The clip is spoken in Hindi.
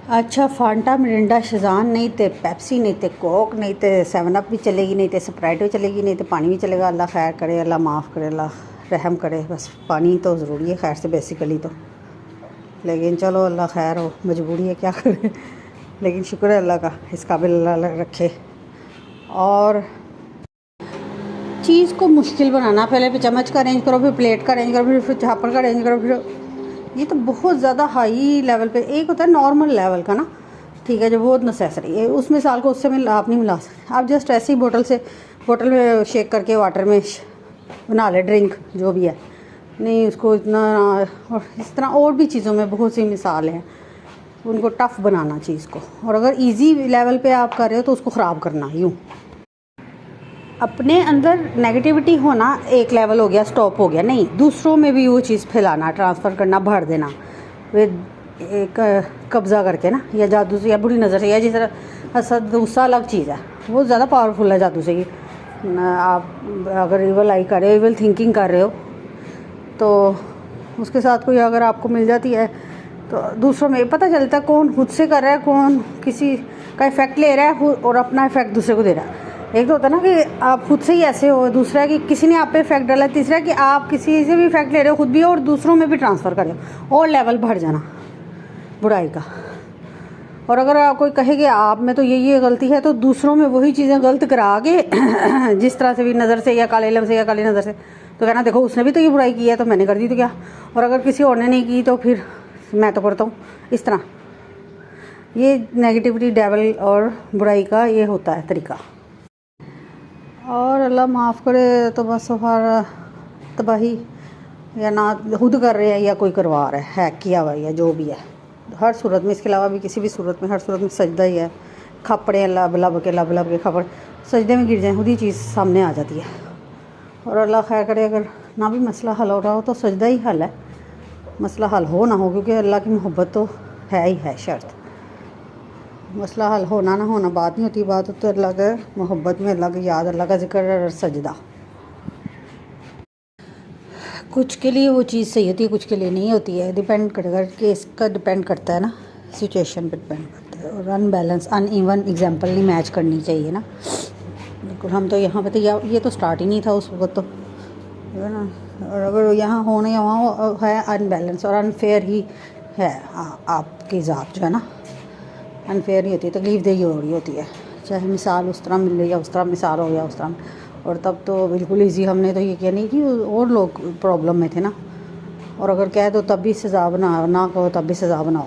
अच्छा फांटा मिरिंडा शेज़वान नहीं तो पेप्सी नहीं तो कोक नहीं तो 7 अप भी चलेगी, नहीं तो स्प्राइट भी चलेगी, नहीं तो पानी भी चलेगा। अल्लाह खैर करे, अल्लाह माफ़ करे, अल्लाह रहम करे। बस पानी तो ज़रूरी है खैर से बेसिकली तो, लेकिन चलो अल्लाह खैर हो, मजबूरी है क्या करें। लेकिन शुक्र है अल्लाह का, इस काबिल अल्लाह रखे। और चीज़ को मुश्किल बनाना, पहले फिर चम्मच का अरेंज करो, फिर प्लेट का अरेंज करो, फिर झापड़ का अरेंज करो, फिर ये तो बहुत ज़्यादा हाई लेवल पे। एक होता है नॉर्मल लेवल का ना, ठीक है, जो बहुत नेसेसरी है, उस मिसाल को उससे आप नहीं मिला सकते। आप जस्ट ऐसी बोतल में शेक करके वाटर में बना ले ड्रिंक जो भी है, नहीं उसको इतना। और इस तरह और भी चीज़ों में बहुत सी मिसाल हैं, उनको टफ़ बनाना चीज़ को। और अगर इजी लेवल पे आप कर रहे हो तो उसको ख़राब करना यूँ। अपने अंदर नेगेटिविटी होना एक लेवल हो गया, स्टॉप हो गया, नहीं दूसरों में भी वो चीज़ फैलाना, ट्रांसफ़र करना, भर देना विद एक कब्ज़ा करके ना, या जादू से या बुरी नज़र से, या जिस तरह हसद गुस्सा अलग चीज़ है, वो ज़्यादा पावरफुल है जादू से। आप अगर इवल आई कर रहे हो, इवल थिंकिंग कर रहे हो, तो उसके साथ कोई अगर आपको मिल जाती है तो दूसरों में पता चलता है कौन खुद से कर रहा है, कौन किसी का इफ़ेक्ट ले रहा है और अपना इफ़ेक्ट दूसरे को दे रहा है। एक तो होता है ना कि आप खुद से ही ऐसे हो, दूसरा है कि किसी ने आप पे इफेक्ट डाला, तीसरा है कि आप किसी से भी इफेक्ट ले रहे हो खुद भी और दूसरों में भी ट्रांसफ़र कर रहे हो, और लेवल बढ़ जाना बुराई का। और अगर आप कोई कहे कि आप में तो ये गलती है, तो दूसरों में वही चीज़ें गलत करा के जिस तरह से भी नज़र से या काले इल्म से या काली नज़र से, तो कहना देखो उसने भी तो ये बुराई की है तो मैंने कर दी तो क्या। और अगर किसी और ने नहीं की तो फिर मैं तो करता हूँ, इस तरह। ये नेगेटिविटी डेवल और बुराई का ये होता है तरीका। और अल्लाह माफ़ करे तो बस हमारा तबाही या ना खुद कर रहे हैं या कोई करवा रहा है किया हुआ या जो भी है, हर सूरत में, इसके अलावा भी किसी भी सूरत में, हर सूरत में सजदा ही है। खपड़े लब लब के खपड़ सजदे में गिर जाए, खुद ही चीज़ सामने आ जाती है। और अल्लाह खैर करे, अगर ना भी मसला हल हो रहा हो तो सजदा ही हल है, मसला हल हो ना हो, क्योंकि अल्लाह की मोहब्बत तो है ही है शर्त। मसला हल होना ना होना बात नहीं होती, बात तो अल्लाह का मोहब्बत में, अल्लाह की याद, अल्लाह का जिक्र और सजदा। कुछ के लिए वो चीज़ सही होती है, कुछ के लिए नहीं होती है, डिपेंड करेगा, केस का डिपेंड करता है ना, सिचुएशन पे डिपेंड करता है। और अनबैलेंस अनइवन एग्जांपल नहीं मैच करनी चाहिए ना, बिल्कुल। हम तो यहाँ पे तो ये तो स्टार्ट ही नहीं था उस वक्त तो, है ना। और अगर यहाँ होने या वहाँ है अनबैलेंस और अनफेयर ही है, आपकी ज़ात जो है ना अनफेयर ही होती है, तकलीफ देही हो रही होती है, चाहे मिसाल उस तरह मिल रही है, उस तरह मिसाल हो गया उस तरह। और तब तो बिल्कुल ईजी, हमने तो ये किया नहीं कि और लोग प्रॉब्लम में थे ना। और अगर कह दो तब भी सज़ा बनाओ, ना कहो तब भी सज़ा बनाओ।